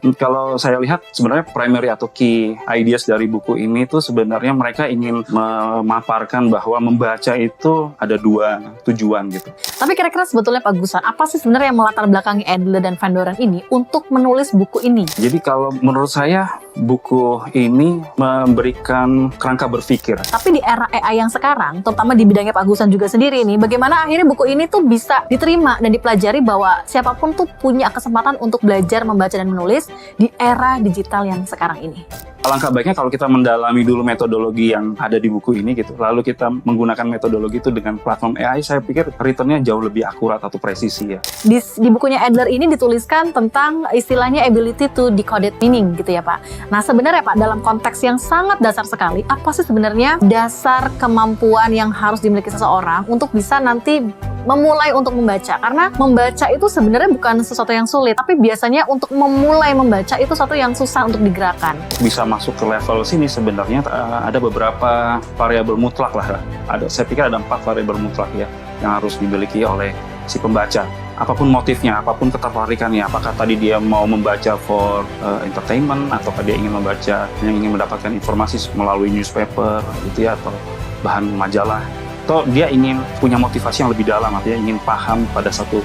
Kalau saya lihat sebenarnya primary atau key ideas dari buku ini tuh sebenarnya mereka ingin memaparkan bahwa membaca itu ada dua tujuan gitu. Tapi kira-kira sebetulnya Pak Gusan, apa sih sebenarnya yang melatar belakangi Adler dan Van Doren ini untuk menulis buku ini? Jadi kalau menurut saya buku ini memberikan kerangka berpikir. Tapi di era AI yang sekarang, terutama di bidangnya Pak Gusan juga sendiri nih, bagaimana akhirnya buku ini tuh bisa diterima dan dipelajari bahwa siapapun tuh punya kesempatan untuk belajar membaca dan menulis di era digital yang sekarang ini. Alangkah baiknya kalau kita mendalami dulu metodologi yang ada di buku ini gitu, lalu kita menggunakan metodologi itu dengan platform AI, saya pikir returnnya jauh lebih akurat atau presisi ya. Di bukunya Adler ini dituliskan tentang istilahnya ability to decode meaning gitu ya Pak. Nah sebenarnya Pak, dalam konteks yang sangat dasar sekali, apa sih sebenarnya dasar kemampuan yang harus dimiliki seseorang untuk bisa nanti memulai untuk membaca? Karena membaca itu sebenarnya bukan sesuatu yang sulit, tapi biasanya untuk memulai membaca itu sesuatu yang susah untuk digerakkan. Bisa masuk ke level sini sebenarnya ada beberapa variabel mutlak lah. Saya pikir ada 4 variabel mutlak ya yang harus dimiliki oleh si pembaca. Apapun motifnya, apapun ketertarikannya, apakah tadi dia mau membaca for entertainment, ataukah dia ingin membaca yang ingin mendapatkan informasi melalui newspaper gitu ya, atau bahan majalah, atau dia ingin punya motivasi yang lebih dalam, artinya ingin paham pada satu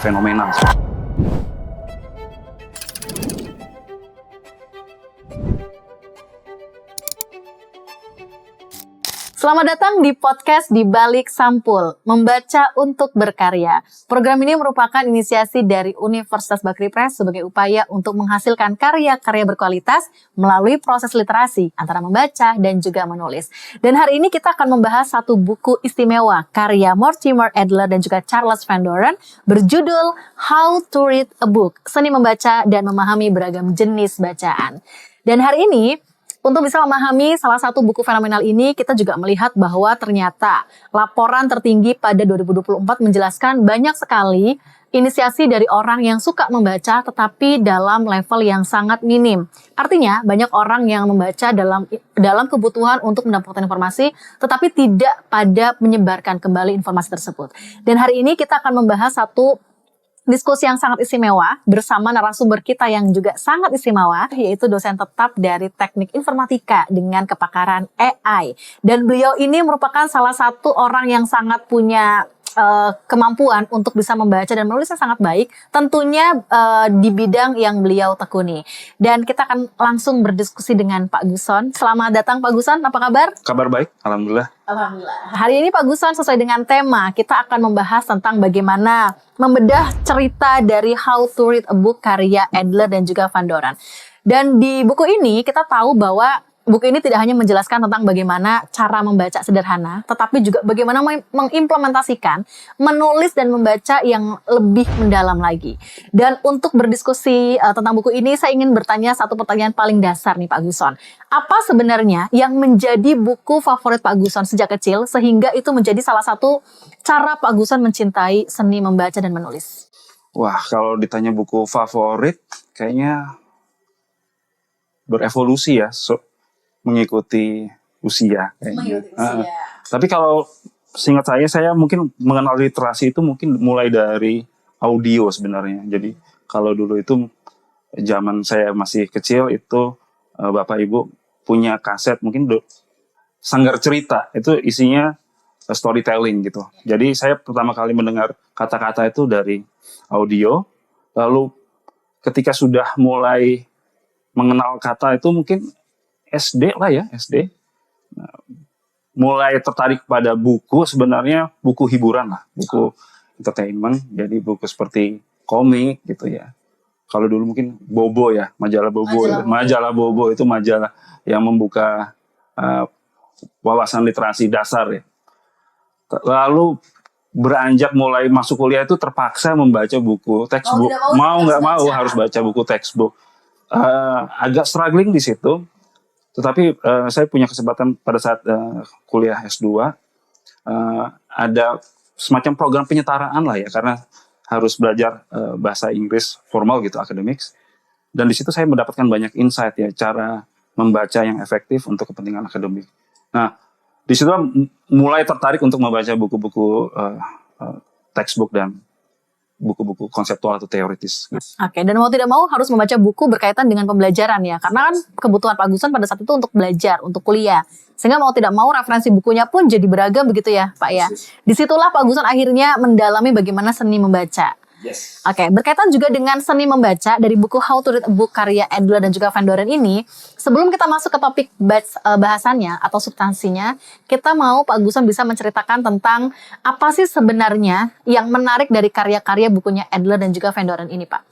fenomena. Selamat datang di podcast Di Balik Sampul, Membaca untuk Berkarya. Program ini merupakan inisiasi dari Universitas Bakri Press sebagai upaya untuk menghasilkan karya-karya berkualitas melalui proses literasi antara membaca dan juga menulis. Dan hari ini kita akan membahas satu buku istimewa karya Mortimer Adler dan juga Charles Van Doren berjudul How to Read a Book, Seni Membaca dan Memahami Beragam Jenis Bacaan. Dan hari ini, untuk bisa memahami salah satu buku fenomenal ini, kita juga melihat bahwa ternyata laporan tertinggi pada 2024 menjelaskan banyak sekali inisiasi dari orang yang suka membaca tetapi dalam level yang sangat minim. Artinya banyak orang yang membaca dalam kebutuhan untuk mendapatkan informasi tetapi tidak pada menyebarkan kembali informasi tersebut. Dan hari ini kita akan membahas satu diskusi yang sangat istimewa bersama narasumber kita yang juga sangat istimewa, yaitu dosen tetap dari Teknik Informatika dengan kepakaran AI. Dan beliau ini merupakan salah satu orang yang sangat punya kemampuan untuk bisa membaca dan menulisnya sangat baik, tentunya di bidang yang beliau tekuni. Dan kita akan langsung berdiskusi dengan Pak Guson. Selamat datang Pak Guson, apa kabar? Kabar baik, alhamdulillah. Alhamdulillah. Hari ini Pak Guson sesuai dengan tema, kita akan membahas tentang bagaimana membedah cerita dari How to Read a Book karya Adler dan juga Van Doren. Dan di buku ini kita tahu bahwa buku ini tidak hanya menjelaskan tentang bagaimana cara membaca sederhana, tetapi juga bagaimana mengimplementasikan, menulis dan membaca yang lebih mendalam lagi. Dan untuk berdiskusi tentang buku ini, saya ingin bertanya satu pertanyaan paling dasar nih Pak Guson. Apa sebenarnya yang menjadi buku favorit Pak Guson sejak kecil, sehingga itu menjadi salah satu cara Pak Guson mencintai seni membaca dan menulis? Wah, kalau ditanya buku favorit, kayaknya berevolusi ya. Mengikuti usia kayaknya. Tapi kalau seingat saya mungkin mengenal literasi itu mungkin mulai dari audio sebenarnya. Jadi kalau dulu itu zaman saya masih kecil itu Bapak Ibu punya kaset mungkin Sanggar Cerita, itu isinya storytelling gitu. Jadi saya pertama kali mendengar kata-kata itu dari audio. Lalu ketika sudah mulai mengenal kata itu mungkin SD lah ya, SD. Nah, mulai tertarik pada buku, sebenarnya buku hiburan lah, buku entertainment, jadi buku seperti komik gitu ya. Kalau dulu mungkin Bobo ya, majalah Bobo. Majalah Bobo itu majalah yang membuka wawasan literasi dasar ya. Lalu beranjak mulai masuk kuliah itu terpaksa membaca buku textbook. Mau nggak mau harus baca buku textbook. Agak struggling di situ. Tetapi saya punya kesempatan pada saat kuliah S2 ada semacam program penyetaraan lah ya, karena harus belajar bahasa Inggris formal gitu, academics. Dan di situ saya mendapatkan banyak insight ya, cara membaca yang efektif untuk kepentingan akademik. Nah, di situ mulai tertarik untuk membaca buku-buku textbook dan buku-buku konseptual atau teoritis. Oke, dan mau tidak mau harus membaca buku berkaitan dengan pembelajaran ya. Karena kan kebutuhan Pak Guson pada saat itu untuk belajar, untuk kuliah. Sehingga mau tidak mau referensi bukunya pun jadi beragam begitu ya Pak ya. Disitulah Pak Guson akhirnya mendalami bagaimana seni membaca. Yes. Oke, berkaitan juga dengan seni membaca dari buku How to Read a Book karya Adler dan juga Van Doren ini, sebelum kita masuk ke topik bahasannya atau substansinya, kita mau Pak Guson bisa menceritakan tentang apa sih sebenarnya yang menarik dari karya-karya bukunya Adler dan juga Van Doren ini, Pak?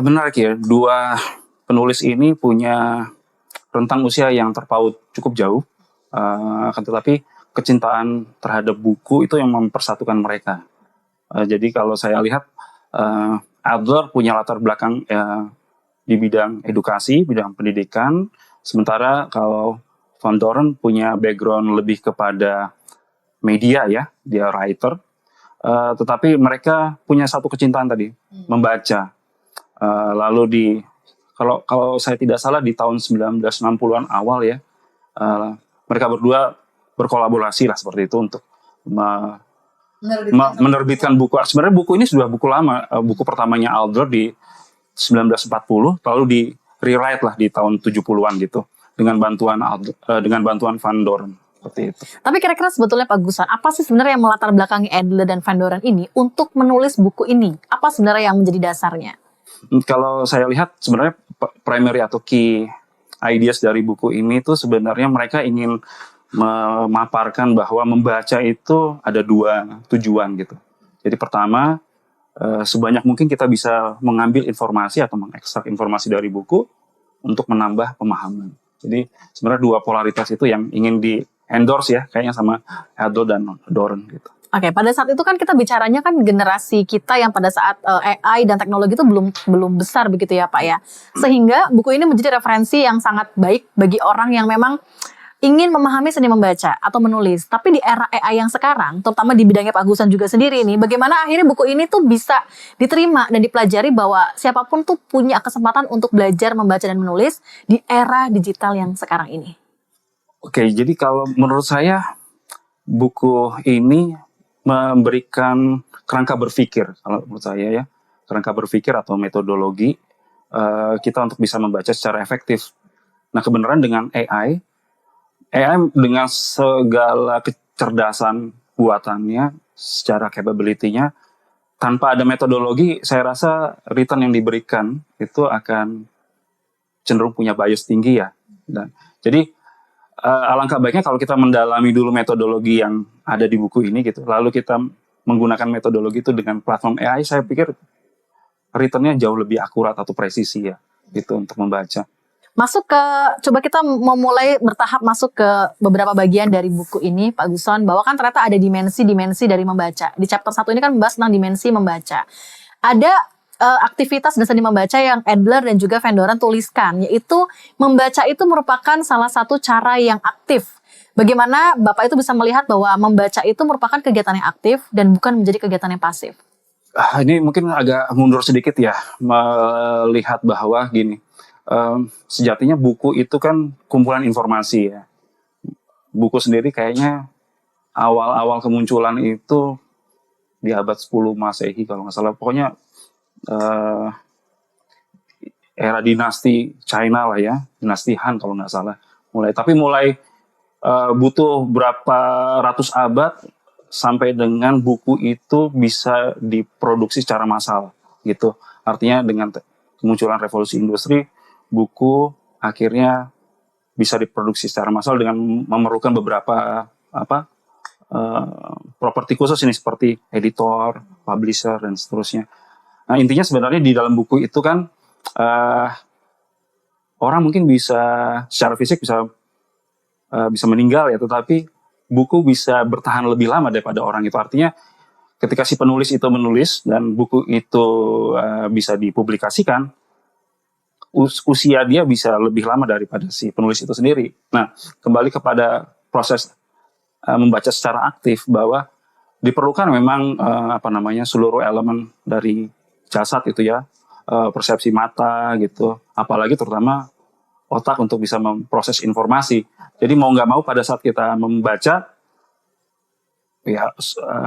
Menarik ya, dua penulis ini punya rentang usia yang terpaut cukup jauh, akan tetapi kecintaan terhadap buku itu yang mempersatukan mereka. Jadi kalau saya lihat, Adler punya latar belakang di bidang edukasi, bidang pendidikan, sementara kalau Van Doren punya background lebih kepada media ya, dia writer, tetapi mereka punya satu kecintaan tadi, membaca. Lalu kalau saya tidak salah di tahun 1960-an awal ya, mereka berdua berkolaborasi lah seperti itu untuk menerbitkan buku. Sebenarnya buku ini sudah buku lama, buku pertamanya Adler di 1940, lalu di rewrite lah di tahun 70-an gitu dengan bantuan Van Doren seperti itu. Tapi kira-kira sebetulnya Pak Guson, apa sih sebenarnya yang melatar belakangi Adler dan Van Doren ini untuk menulis buku ini? Apa sebenarnya yang menjadi dasarnya? Kalau saya lihat sebenarnya primary atau key ideas dari buku ini tuh sebenarnya mereka ingin memaparkan bahwa membaca itu ada dua tujuan gitu. Jadi pertama, sebanyak mungkin kita bisa mengambil informasi atau mengekstrak informasi dari buku untuk menambah pemahaman. Jadi sebenarnya dua polaritas itu yang ingin di endorse ya, kayaknya sama Adler dan Doren gitu. Oke, pada saat itu kan kita bicaranya kan generasi kita yang pada saat AI dan teknologi itu belum besar begitu ya Pak ya. Sehingga buku ini menjadi referensi yang sangat baik bagi orang yang memang ingin memahami seni membaca atau menulis. Tapi di era AI yang sekarang, terutama di bidangnya Pak Guson juga sendiri ini, bagaimana akhirnya buku ini tuh bisa diterima dan dipelajari bahwa siapapun tuh punya kesempatan untuk belajar membaca dan menulis di era digital yang sekarang ini. Oke, jadi kalau menurut saya buku ini memberikan kerangka berpikir, kalau menurut saya ya, kerangka berpikir atau metodologi kita untuk bisa membaca secara efektif. Nah, kebenaran dengan AI dengan segala kecerdasan buatannya, secara capability-nya, tanpa ada metodologi, saya rasa return yang diberikan itu akan cenderung punya bias tinggi ya. Dan jadi alangkah baiknya kalau kita mendalami dulu metodologi yang ada di buku ini gitu, lalu kita menggunakan metodologi itu dengan platform AI, saya pikir return-nya jauh lebih akurat atau presisi ya, gitu untuk membaca. Coba kita memulai bertahap masuk ke beberapa bagian dari buku ini, Pak Guson, bahwa kan ternyata ada dimensi-dimensi dari membaca. Di chapter 1 ini kan membahas tentang dimensi membaca. Ada aktivitas dan seni membaca yang Adler dan juga Van Doren tuliskan, yaitu membaca itu merupakan salah satu cara yang aktif. Bagaimana Bapak itu bisa melihat bahwa membaca itu merupakan kegiatan yang aktif dan bukan menjadi kegiatan yang pasif? Ini mungkin agak mundur sedikit ya, melihat bahwa gini, sejatinya buku itu kan kumpulan informasi ya. Buku sendiri kayaknya awal-awal kemunculan itu di abad 10 Masehi kalau nggak salah. Pokoknya era dinasti China lah ya, dinasti Han kalau nggak salah. Tapi mulai butuh berapa ratus abad sampai dengan buku itu bisa diproduksi secara massal gitu. Artinya dengan kemunculan revolusi industri, buku akhirnya bisa diproduksi secara massal dengan memerlukan beberapa properti khusus ini seperti editor, publisher dan seterusnya. Nah, intinya sebenarnya di dalam buku itu kan orang mungkin bisa secara fisik bisa meninggal ya, tetapi buku bisa bertahan lebih lama daripada orang itu. Artinya ketika si penulis itu menulis dan buku itu bisa dipublikasikan, usia dia bisa lebih lama daripada si penulis itu sendiri. Nah, kembali kepada proses membaca secara aktif, bahwa diperlukan memang seluruh elemen dari jasad itu ya, persepsi mata gitu, apalagi terutama otak untuk bisa memproses informasi. Jadi mau nggak mau pada saat kita membaca ya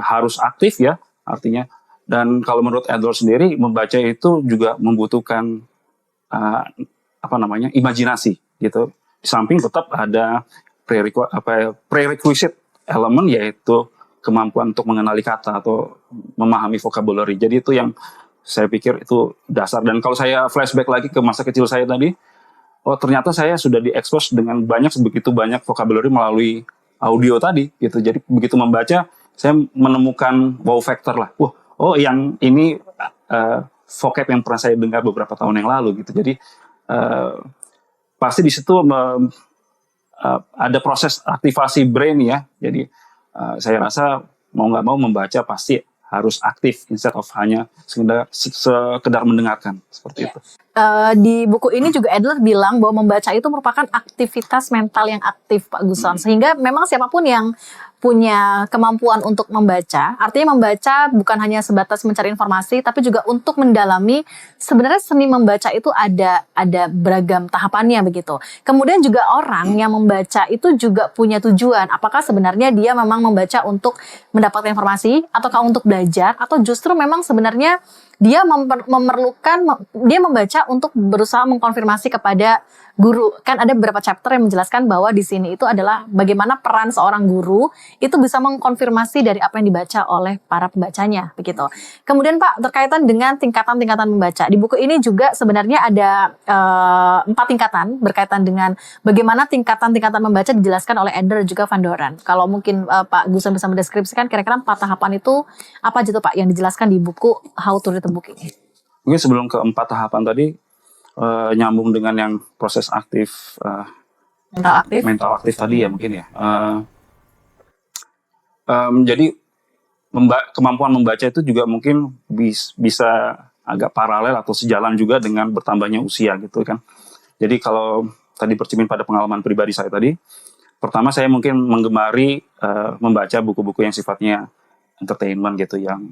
harus aktif ya, artinya Dan kalau menurut Adler sendiri, membaca itu juga membutuhkan imajinasi gitu. Di samping tetap ada prerequisite elemen, yaitu kemampuan untuk mengenali kata atau memahami vocabulary. Jadi itu yang saya pikir itu dasar. Dan kalau saya flashback lagi ke masa kecil saya tadi, ternyata saya sudah diekspos dengan begitu banyak vocabulary melalui audio tadi gitu. Jadi begitu membaca, saya menemukan wow factor lah. Yang ini vocab yang pernah saya dengar beberapa tahun yang lalu gitu. Jadi pasti di situ ada proses aktivasi brain ya. Jadi saya rasa mau nggak mau membaca pasti harus aktif instead of hanya sekedar mendengarkan seperti itu. Di buku ini juga Adler bilang bahwa membaca itu merupakan aktivitas mental yang aktif, Pak Guson. Sehingga memang siapapun yang punya kemampuan untuk membaca, artinya membaca bukan hanya sebatas mencari informasi, tapi juga untuk mendalami. Sebenarnya seni membaca itu ada beragam tahapannya begitu. Kemudian juga orang yang membaca itu juga punya tujuan. Apakah sebenarnya dia memang membaca untuk mendapatkan informasi, ataukah untuk belajar, atau justru memang sebenarnya dia dia membaca untuk berusaha mengkonfirmasi kepada guru. Kan ada beberapa chapter yang menjelaskan bahwa di sini itu adalah bagaimana peran seorang guru itu bisa mengkonfirmasi dari apa yang dibaca oleh para pembacanya begitu. Kemudian Pak, terkaitan dengan tingkatan-tingkatan membaca. Di buku ini juga sebenarnya ada 4 tingkatan berkaitan dengan bagaimana tingkatan-tingkatan membaca dijelaskan oleh Adler dan juga Van Doren. Kalau mungkin Pak Guson bisa mendeskripsikan kira-kira 4 tahapan itu apa aja tuh Pak yang dijelaskan di buku How to Read a Book ini? Mungkin sebelum ke 4 tahapan tadi, nyambung dengan yang proses aktif, mental aktif tadi ya mungkin ya. Jadi kemampuan membaca itu juga mungkin bisa agak paralel atau sejalan juga dengan bertambahnya usia gitu kan. Jadi kalau tadi bercermin pada pengalaman pribadi saya tadi, pertama saya mungkin menggemari membaca buku-buku yang sifatnya entertainment gitu, yang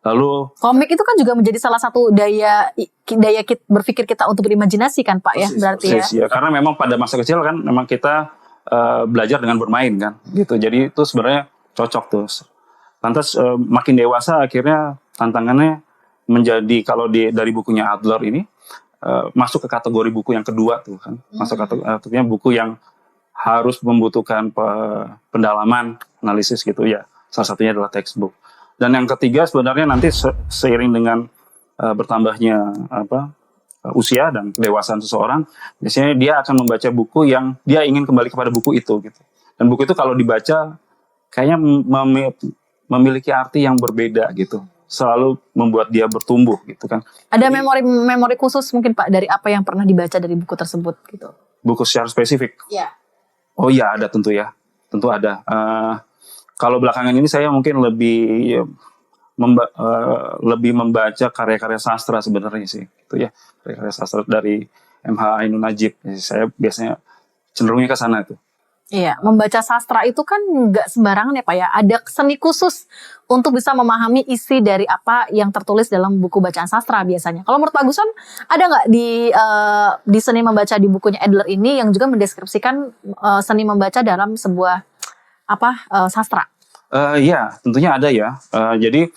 lalu komik itu kan juga menjadi salah satu daya berpikir kita untuk berimajinasi kan Pak ya, berarti ya. Karena memang pada masa kecil kan memang kita belajar dengan bermain kan gitu. Jadi itu sebenarnya cocok tuh. Lantas makin dewasa akhirnya tantangannya menjadi, kalau dari bukunya Adler ini masuk ke kategori buku yang kedua tuh kan. Masuk kategorinya buku yang harus membutuhkan pendalaman, analisis gitu ya. Salah satunya adalah textbook. Dan yang ketiga sebenarnya nanti seiring dengan bertambahnya usia dan kedewasaan seseorang, biasanya dia akan membaca buku yang dia ingin kembali kepada buku itu gitu. Dan buku itu kalau dibaca kayaknya memiliki arti yang berbeda gitu. Selalu membuat dia bertumbuh gitu kan. Ada memori khusus mungkin Pak dari apa yang pernah dibaca dari buku tersebut gitu. Buku secara spesifik? Iya. Oh iya, ada tentu ya. Tentu ada. Kalau belakangan ini saya mungkin lebih membaca karya-karya sastra sebenarnya sih, itu ya, karya-karya sastra dari MH Ainun Najib. Jadi saya biasanya cenderungnya ke sana itu. Iya, membaca sastra itu kan nggak sembarangan ya Pak ya. Ada seni khusus untuk bisa memahami isi dari apa yang tertulis dalam buku bacaan sastra biasanya. Kalau menurut Pak Guson, ada nggak di seni membaca di bukunya Adler ini yang juga mendeskripsikan seni membaca dalam sebuah sastra? Ya, tentunya ada ya. Jadi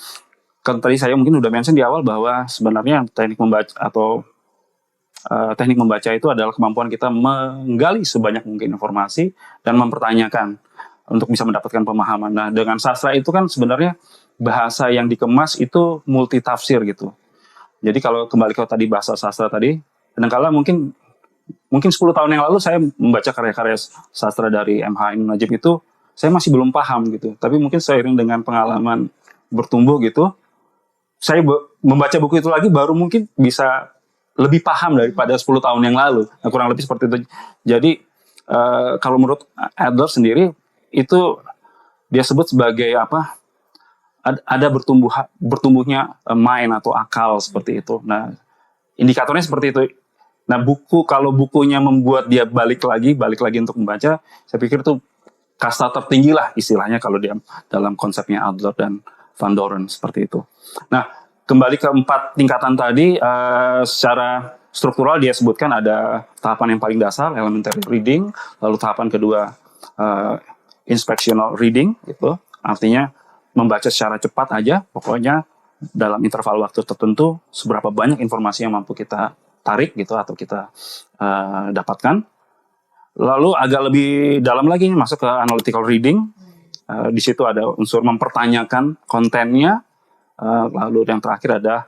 kan tadi saya mungkin udah mention di awal bahwa sebenarnya teknik membaca itu adalah kemampuan kita menggali sebanyak mungkin informasi dan mempertanyakan untuk bisa mendapatkan pemahaman. Nah, dengan sastra itu kan sebenarnya bahasa yang dikemas itu multitafsir gitu. Jadi kalau kembali ke tadi bahasa sastra tadi, kadang-kala mungkin 10 tahun yang lalu saya membaca karya-karya sastra dari MH Ainun Najib itu, saya masih belum paham gitu. Tapi mungkin seiring dengan pengalaman bertumbuh gitu, saya membaca buku itu lagi baru mungkin bisa lebih paham daripada 10 tahun yang lalu. Nah, kurang lebih seperti itu. Jadi kalau menurut Adler sendiri itu dia sebut sebagai ada bertumbuhnya mind atau akal seperti itu. Nah, indikatornya seperti itu. Nah, kalau bukunya membuat dia balik lagi untuk membaca, saya pikir itu kasta tertinggi lah istilahnya kalau dia dalam konsepnya Adler dan Van Doren seperti itu. Nah, kembali ke 4 tingkatan tadi, secara struktural dia sebutkan ada tahapan yang paling dasar, elementary reading, lalu tahapan kedua inspectional reading, gitu. Artinya membaca secara cepat aja, pokoknya dalam interval waktu tertentu seberapa banyak informasi yang mampu kita tarik gitu atau kita dapatkan. Lalu agak lebih dalam lagi masuk ke analytical reading. Di situ ada unsur mempertanyakan kontennya. Lalu yang terakhir ada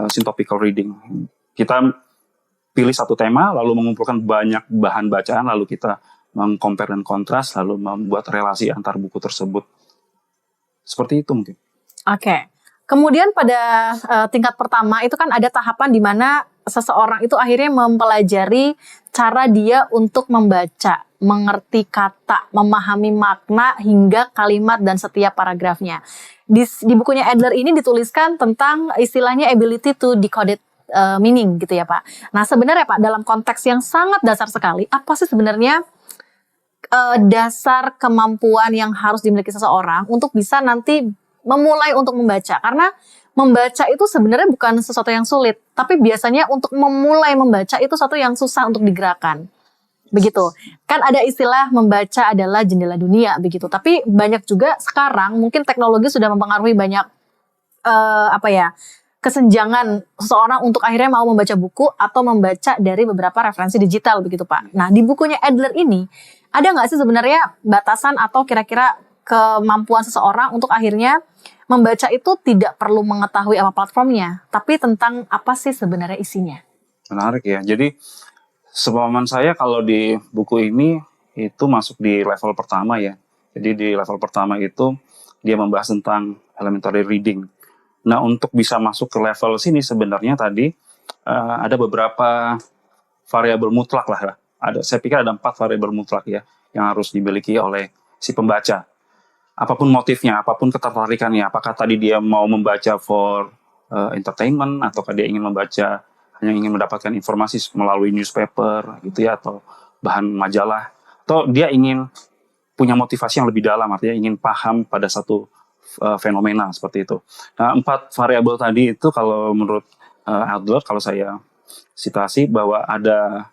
syntopical reading. Kita pilih satu tema, lalu mengumpulkan banyak bahan bacaan, lalu kita mengcompare dan kontras, lalu membuat relasi antar buku tersebut. Seperti itu mungkin. Oke. Kemudian pada tingkat pertama itu kan ada tahapan di mana seseorang itu akhirnya mempelajari cara dia untuk membaca, mengerti kata, memahami makna hingga kalimat dan setiap paragrafnya. Di bukunya Adler ini dituliskan tentang istilahnya ability to decode meaning gitu ya Pak. Nah sebenarnya Pak, dalam konteks yang sangat dasar sekali, apa sih sebenarnya dasar kemampuan yang harus dimiliki seseorang untuk bisa nanti memulai untuk membaca? Karena membaca itu sebenarnya bukan sesuatu yang sulit, tapi biasanya untuk memulai membaca itu sesuatu yang susah untuk digerakkan. Begitu. Kan ada istilah membaca adalah jendela dunia begitu. Tapi banyak juga sekarang mungkin teknologi sudah mempengaruhi banyak kesenjangan seseorang untuk akhirnya mau membaca buku atau membaca dari beberapa referensi digital begitu Pak. Nah di bukunya Adler ini ada nggak sih sebenarnya batasan atau kira-kira kemampuan seseorang untuk akhirnya membaca itu tidak perlu mengetahui apa platformnya, tapi tentang apa sih sebenarnya isinya? Menarik ya. Jadi sepemahaman saya kalau di buku ini itu masuk di level pertama ya. Jadi di level pertama itu dia membahas tentang elementary reading. Nah untuk bisa masuk ke level sini sebenarnya tadi ada beberapa variabel mutlak lah. Saya pikir ada 4 variabel mutlak ya yang harus dimiliki oleh si pembaca. Apapun motifnya, apapun ketertarikannya, apakah tadi dia mau membaca for entertainment, ataukah dia ingin membaca hanya ingin mendapatkan informasi melalui newspaper gitu ya, atau bahan majalah, atau dia ingin punya motivasi yang lebih dalam, artinya ingin paham pada satu fenomena seperti itu. Nah 4 variabel tadi itu kalau menurut Adler, kalau saya citasi bahwa ada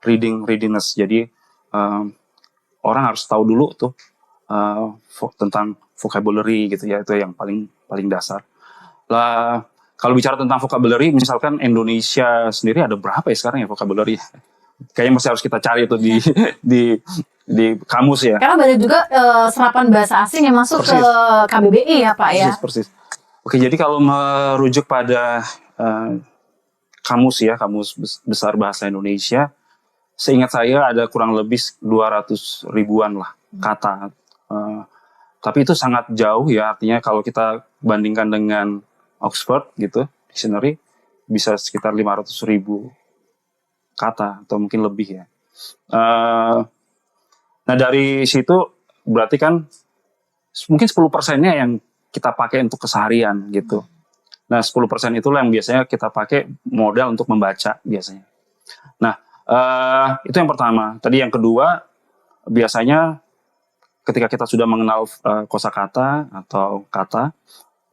readiness, jadi orang harus tahu dulu tuh tentang vocabulary gitu ya, itu yang paling dasar. Lah kalau bicara tentang vocabulary, misalkan Indonesia sendiri ada berapa ya sekarang ya vocabulary? Kayaknya masih harus kita cari itu di kamus ya. Karena banyak juga serapan bahasa asing yang masuk ke KBBI ya Pak ya. Persis. Oke, jadi kalau merujuk pada kamus besar bahasa Indonesia, seingat saya ada kurang lebih 200 ribuan lah kata. Tapi itu sangat jauh ya, artinya kalau kita bandingkan dengan Oxford gitu, dictionary bisa sekitar 500.000 kata atau mungkin lebih ya. Nah dari situ berarti kan mungkin 10%-nya yang kita pakai untuk keseharian gitu. Nah 10% itulah yang biasanya kita pakai modal untuk membaca biasanya. Nah itu yang pertama. Tadi yang kedua, biasanya ketika kita sudah mengenal kosakata atau kata,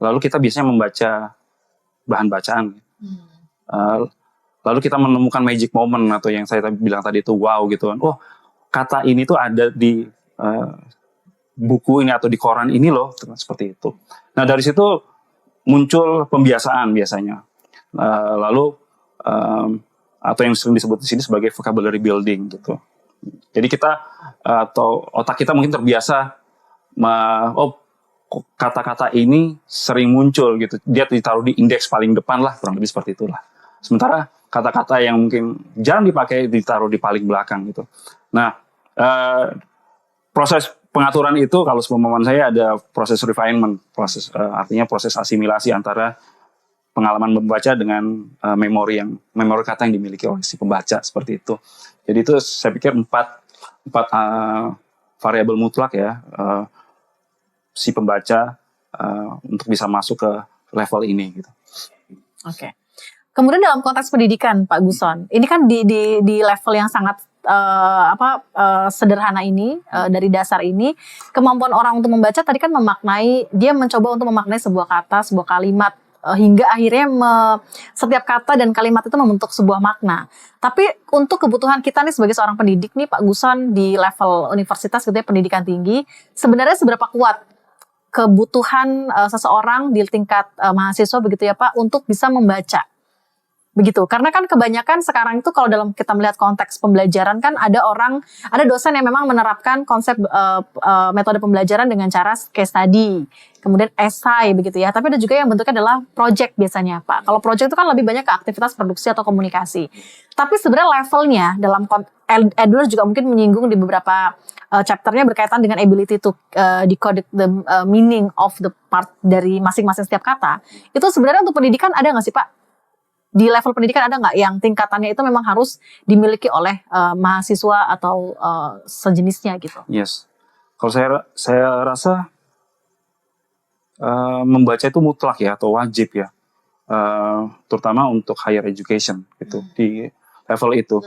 lalu kita biasanya membaca bahan bacaan. Lalu kita menemukan magic moment atau yang saya bilang tadi itu wow gitu kan. Oh, kata ini tuh ada di buku ini atau di koran ini loh, seperti itu. Nah dari situ muncul pembiasaan biasanya. Lalu atau yang sering disebut di sini sebagai vocabulary building gitu. Jadi kita atau otak kita mungkin terbiasa kata-kata ini sering muncul gitu. Dia ditaruh di indeks paling depan lah, kurang lebih seperti itulah. Sementara kata-kata yang mungkin jarang dipakai ditaruh di paling belakang gitu. Nah, proses pengaturan itu kalau sepemahaman saya ada proses refinement, artinya proses asimilasi antara pengalaman membaca dengan memori kata yang dimiliki oleh si pembaca seperti itu. Jadi itu saya pikir 4 variabel mutlak ya si pembaca untuk bisa masuk ke level ini gitu. Oke. Kemudian dalam konteks pendidikan Pak Guson, ini kan di level yang sangat sederhana ini, dari dasar ini, kemampuan orang untuk membaca tadi kan dia mencoba untuk memaknai sebuah kata, sebuah kalimat, hingga akhirnya setiap kata dan kalimat itu membentuk sebuah makna. Tapi untuk kebutuhan kita nih sebagai seorang pendidik nih Pak Guson di level universitas gitu ya, pendidikan tinggi, sebenarnya seberapa kuat kebutuhan seseorang di tingkat mahasiswa begitu ya Pak untuk bisa membaca. Begitu. Karena kan kebanyakan sekarang itu kalau dalam kita melihat konteks pembelajaran kan ada dosen yang memang menerapkan konsep metode pembelajaran dengan cara case study, kemudian esai begitu ya. Tapi ada juga yang bentuknya adalah project biasanya Pak. Kalau project itu kan lebih banyak ke aktivitas produksi atau komunikasi. Tapi sebenarnya levelnya dalam Adler juga mungkin menyinggung di beberapa chapternya berkaitan dengan ability to decode the meaning of the part dari masing-masing setiap kata. Itu sebenarnya untuk pendidikan ada nggak sih Pak? Di level pendidikan ada nggak yang tingkatannya itu memang harus dimiliki oleh mahasiswa atau sejenisnya gitu? Yes. Kalau saya rasa membaca itu mutlak ya atau wajib ya, terutama untuk higher education gitu di level itu.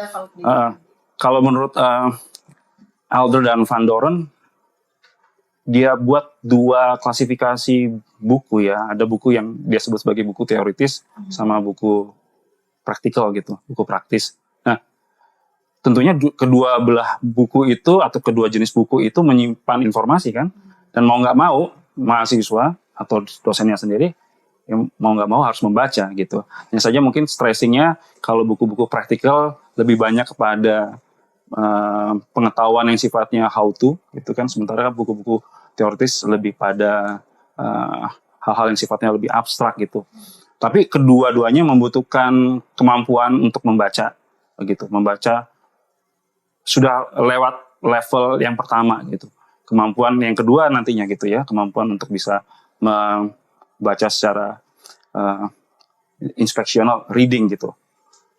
Kalau menurut Adler dan Van Doren, dia buat 2 klasifikasi buku ya. Ada buku yang dia sebut sebagai buku teoritis sama buku praktikal gitu, buku praktis. Nah, tentunya kedua belah buku itu atau kedua jenis buku itu menyimpan informasi kan, dan mau nggak mau mahasiswa atau dosennya sendiri mau nggak mau harus membaca gitu. Hanya saja mungkin stressingnya kalau buku-buku praktikal lebih banyak kepada pengetahuan yang sifatnya how to gitu kan, sementara buku-buku teoritis lebih pada hal-hal yang sifatnya lebih abstrak gitu. Tapi kedua-duanya membutuhkan kemampuan untuk membaca, begitu. Membaca sudah lewat level yang pertama, gitu. Kemampuan yang kedua nantinya, gitu ya, kemampuan untuk bisa membaca secara inspectional reading, gitu.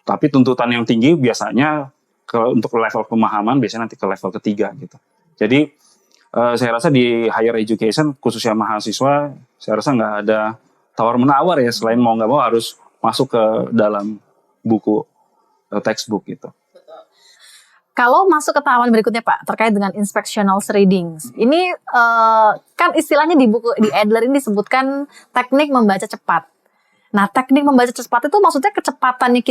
Tapi tuntutan yang tinggi biasanya untuk level pemahaman biasanya nanti ke level ketiga, gitu. Jadi saya rasa di higher education khususnya mahasiswa, saya rasa nggak ada tawar-menawar ya, selain mau nggak mau harus masuk ke dalam buku textbook gitu. Kalau masuk ke tahapan berikutnya Pak, terkait dengan inspectional readings, ini kan istilahnya di buku di Adler ini disebutkan teknik membaca cepat. Nah, teknik membaca cepat itu maksudnya kecepatannya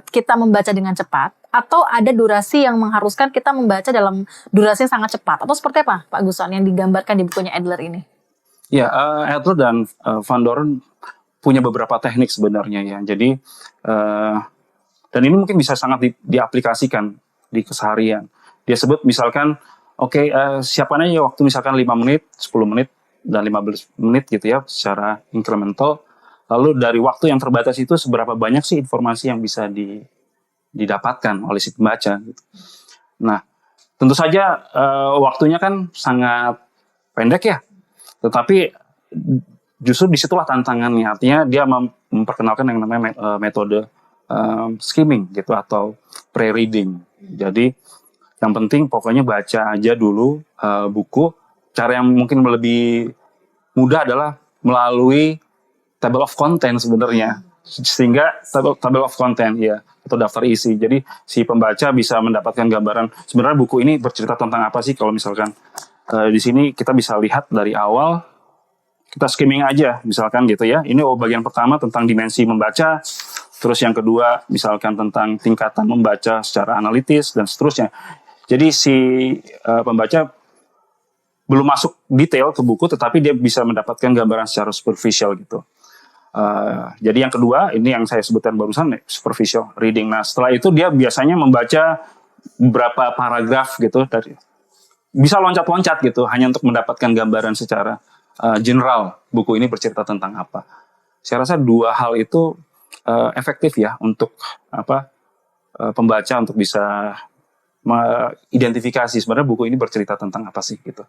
kita membaca dengan cepat, atau ada durasi yang mengharuskan kita membaca dalam durasi yang sangat cepat, atau seperti apa Pak Guson yang digambarkan di bukunya Adler ini? Ya, Adler dan Van Doren punya beberapa teknik sebenarnya ya. Jadi dan ini mungkin bisa sangat diaplikasikan di keseharian. Dia sebut misalkan, siapkan aja waktu misalkan 5 menit, 10 menit, dan 15 menit gitu ya, secara incremental. Lalu dari waktu yang terbatas itu seberapa banyak sih informasi yang bisa didapatkan oleh si pembaca gitu. Nah, tentu saja waktunya kan sangat pendek ya. Tetapi justru disitulah tantangannya. Artinya dia memperkenalkan yang namanya metode skimming gitu atau pre-reading. Jadi yang penting pokoknya baca aja dulu buku. Cara yang mungkin lebih mudah adalah melalui table of content sebenarnya. Sehingga table of content ya, atau daftar isi. Jadi si pembaca bisa mendapatkan gambaran sebenarnya buku ini bercerita tentang apa sih. Kalau misalkan di sini kita bisa lihat dari awal, kita skimming aja misalkan gitu ya. Ini bagian pertama tentang dimensi membaca, terus yang kedua misalkan tentang tingkatan membaca secara analitis dan seterusnya. Jadi si pembaca belum masuk detail ke buku, tetapi dia bisa mendapatkan gambaran secara superficial gitu. Jadi yang kedua, ini yang saya sebutkan barusan, superficial reading. Nah setelah itu dia biasanya membaca beberapa paragraf gitu, bisa loncat-loncat gitu, hanya untuk mendapatkan gambaran secara general buku ini bercerita tentang apa. Saya rasa 2 hal itu efektif ya untuk pembaca untuk bisa mengidentifikasi sebenarnya buku ini bercerita tentang apa sih gitu.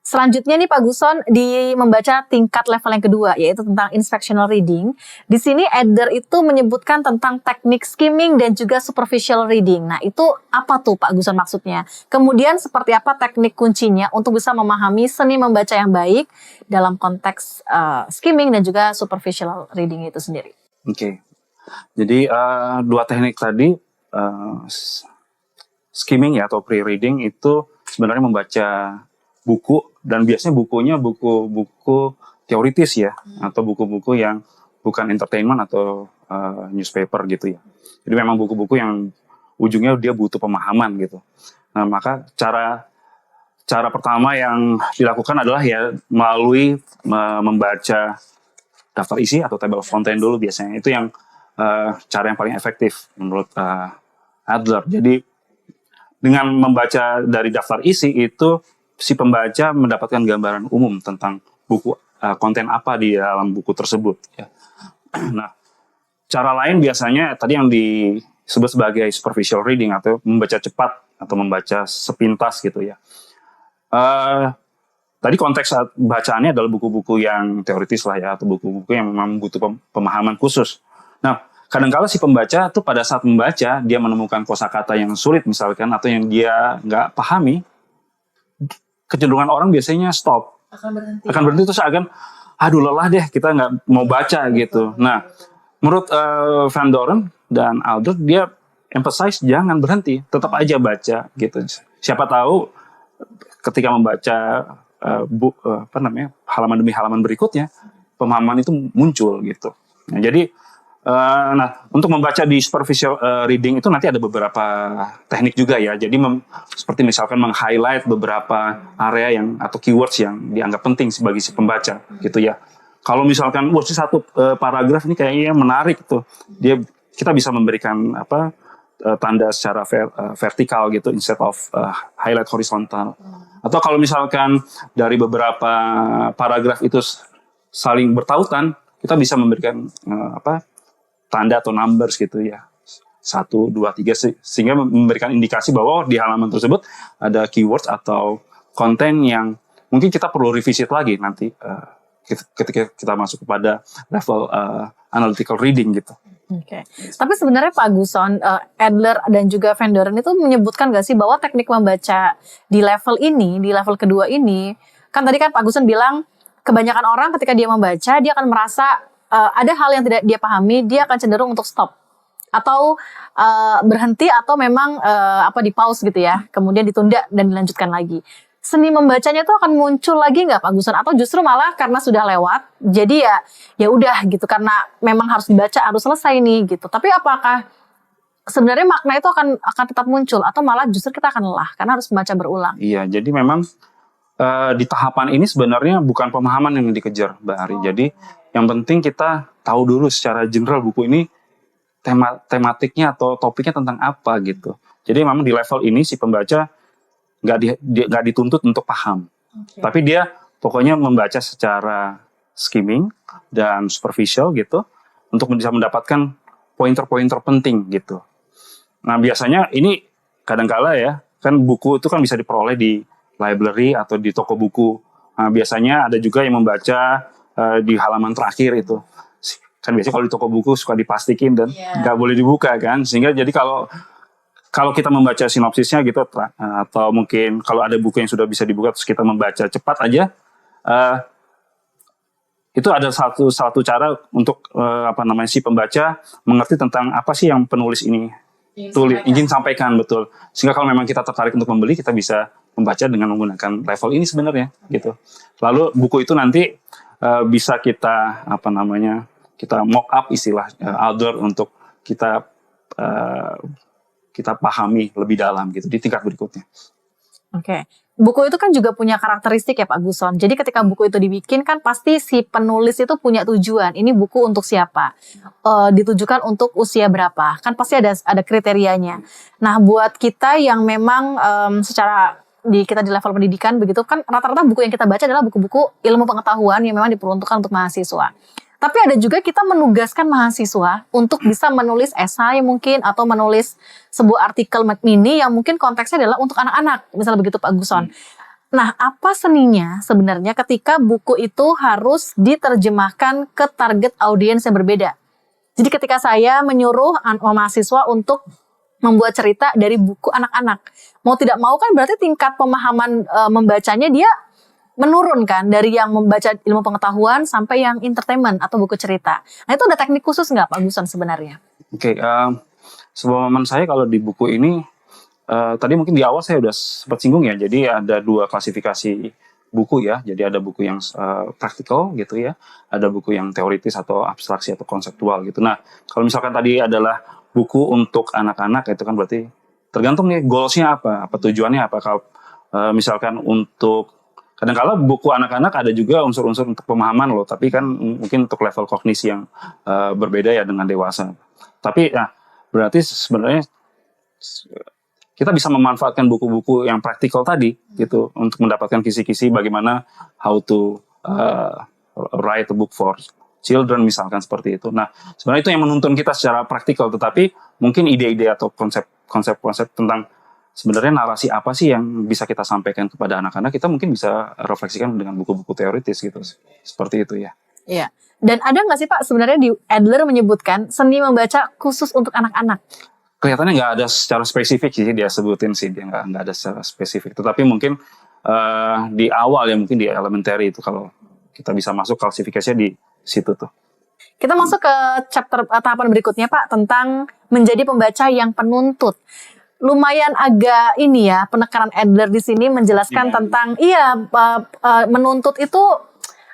Selanjutnya nih Pak Guson, di membaca tingkat level yang kedua, yaitu tentang inspectional reading. Di sini Adler itu menyebutkan tentang teknik skimming dan juga superficial reading. Nah itu apa tuh Pak Guson maksudnya? Kemudian seperti apa teknik kuncinya untuk bisa memahami seni membaca yang baik dalam konteks skimming dan juga superficial reading itu sendiri? Oke. Jadi 2 teknik tadi, skimming ya atau pre-reading itu sebenarnya membaca buku, dan biasanya bukunya buku-buku teoritis ya, atau buku-buku yang bukan entertainment atau newspaper gitu ya. Jadi memang buku-buku yang ujungnya dia butuh pemahaman gitu. Nah maka cara cara pertama yang dilakukan adalah ya melalui membaca daftar isi atau table of content dulu biasanya. Itu yang cara yang paling efektif menurut Adler. Jadi dengan membaca dari daftar isi itu si pembaca mendapatkan gambaran umum tentang buku konten apa di dalam buku tersebut. Ya. Nah, cara lain biasanya tadi yang disebut sebagai superficial reading atau membaca cepat atau membaca sepintas gitu ya. Tadi konteks bacaannya adalah buku-buku yang teoritis lah ya, atau buku-buku yang memang butuh pemahaman khusus. Nah, kadang-kala si pembaca tuh pada saat membaca, dia menemukan kosakata yang sulit misalkan, atau yang dia nggak pahami, kecenderungan orang biasanya stop. Akan berhenti terus akan, aduh lelah deh, kita nggak mau baca gitu. Nah, menurut Van Doren dan Adler, dia emphasize jangan berhenti, tetap aja baca gitu. Siapa tahu ketika membaca halaman demi halaman berikutnya, pemahaman itu muncul gitu. Nah, jadi untuk membaca di superficial reading itu nanti ada beberapa teknik juga ya. Jadi seperti misalkan meng-highlight beberapa area yang atau keywords yang dianggap penting sebagai si pembaca gitu ya. Kalau misalkan satu paragraf ini kayaknya menarik tuh, kita bisa memberikan tanda secara vertikal gitu instead of highlight horizontal. Atau kalau misalkan dari beberapa paragraf itu saling bertautan, kita bisa memberikan tanda atau numbers gitu ya. 1, 2, 3 sehingga memberikan indikasi bahwa di halaman tersebut ada keywords atau konten yang mungkin kita perlu revisit lagi nanti ketika kita masuk kepada level analytical reading gitu. Oke. Tapi sebenarnya Pak Guson, Adler dan juga Van Doren itu menyebutkan nggak sih bahwa teknik membaca di level ini, di level kedua ini, kan tadi kan Pak Guson bilang kebanyakan orang ketika dia membaca dia akan merasa ada hal yang tidak dia pahami, dia akan cenderung untuk stop atau berhenti atau memang di pause gitu ya, kemudian ditunda dan dilanjutkan lagi. Seni membacanya tuh akan muncul lagi nggak Pak Guson, atau justru malah karena sudah lewat jadi ya udah gitu, karena memang harus dibaca, harus selesai nih gitu. Tapi apakah sebenarnya makna itu akan tetap muncul atau malah justru kita akan lelah karena harus membaca berulang? Iya, jadi memang di tahapan ini sebenarnya bukan pemahaman yang dikejar Mbak Ari. Jadi yang penting kita tahu dulu secara general buku ini tematiknya atau topiknya tentang apa gitu. Jadi memang di level ini si pembaca nggak dituntut untuk paham, tapi dia pokoknya membaca secara skimming dan superficial gitu untuk bisa mendapatkan pointer-pointer penting gitu. Nah biasanya ini kadang-kala ya kan buku itu kan bisa diperoleh di library atau di toko buku. Nah, biasanya ada juga yang membaca di halaman terakhir itu. Kan biasanya kalau di toko buku suka diplastikin dan nggak boleh dibuka kan, sehingga jadi kalau kita membaca sinopsisnya gitu, atau mungkin kalau ada buku yang sudah bisa dibuka terus kita membaca cepat aja, itu ada satu cara untuk si pembaca mengerti tentang apa sih yang penulis ini ingin sampaikan, betul. Sehingga kalau memang kita tertarik untuk membeli, kita bisa membaca dengan menggunakan level ini sebenarnya gitu. Lalu buku itu nanti bisa kita kita mock up istilah Adler untuk kita pahami lebih dalam gitu di tingkat berikutnya. Oke. Buku itu kan juga punya karakteristik ya Pak Guson. Jadi ketika buku itu dibikin kan pasti si penulis itu punya tujuan. Ini buku untuk siapa? Ditujukan untuk usia berapa? Kan pasti ada kriterianya. Nah, buat kita yang memang secara kita di level pendidikan begitu kan rata-rata buku yang kita baca adalah buku-buku ilmu pengetahuan yang memang diperuntukkan untuk mahasiswa. Tapi ada juga kita menugaskan mahasiswa untuk bisa menulis esai mungkin atau menulis sebuah artikel mini yang mungkin konteksnya adalah untuk anak-anak, misalnya begitu Pak Guson. Nah, apa seninya sebenarnya ketika buku itu harus diterjemahkan ke target audiens yang berbeda? Jadi ketika saya menyuruh mahasiswa untuk membuat cerita dari buku anak-anak, mau tidak mau kan berarti tingkat pemahaman membacanya dia menurun kan, dari yang membaca ilmu pengetahuan sampai yang entertainment atau buku cerita. Nah itu ada teknik khusus nggak Pak Guson sebenarnya? Oke, sepemahaman saya kalau di buku ini, tadi mungkin di awal saya udah sempat singgung ya, jadi ada 2 klasifikasi buku ya, jadi ada buku yang praktikal gitu ya, ada buku yang teoritis atau abstraksi atau konseptual gitu. Nah kalau misalkan tadi adalah buku untuk anak-anak itu kan berarti tergantung nih goalsnya apa tujuannya apa. Kalau Misalkan untuk kadang-kala buku anak-anak ada juga unsur-unsur untuk pemahaman loh, tapi kan mungkin untuk level kognisi yang berbeda ya dengan dewasa. Tapi ya berarti sebenarnya kita bisa memanfaatkan buku-buku yang praktikal tadi gitu untuk mendapatkan kisi-kisi bagaimana how to write a book for children misalkan seperti itu. Nah, sebenarnya itu yang menuntun kita secara praktikal, tetapi mungkin ide-ide atau konsep-konsep tentang sebenarnya narasi apa sih yang bisa kita sampaikan kepada anak-anak, kita mungkin bisa refleksikan dengan buku-buku teoritis gitu. Seperti itu ya. Iya. Dan ada nggak sih Pak sebenarnya di Adler menyebutkan seni membaca khusus untuk anak-anak? Kelihatannya nggak ada secara spesifik sih dia sebutin sih, dia nggak ada secara spesifik. Tetapi mungkin di awal ya, mungkin di elementary itu kalau kita bisa masuk klasifikasinya di situ tuh. Kita masuk ke chapter tahapan berikutnya Pak, tentang menjadi pembaca yang penuntut. Lumayan agak ini ya, penekanan Adler di sini menjelaskan tentang menuntut itu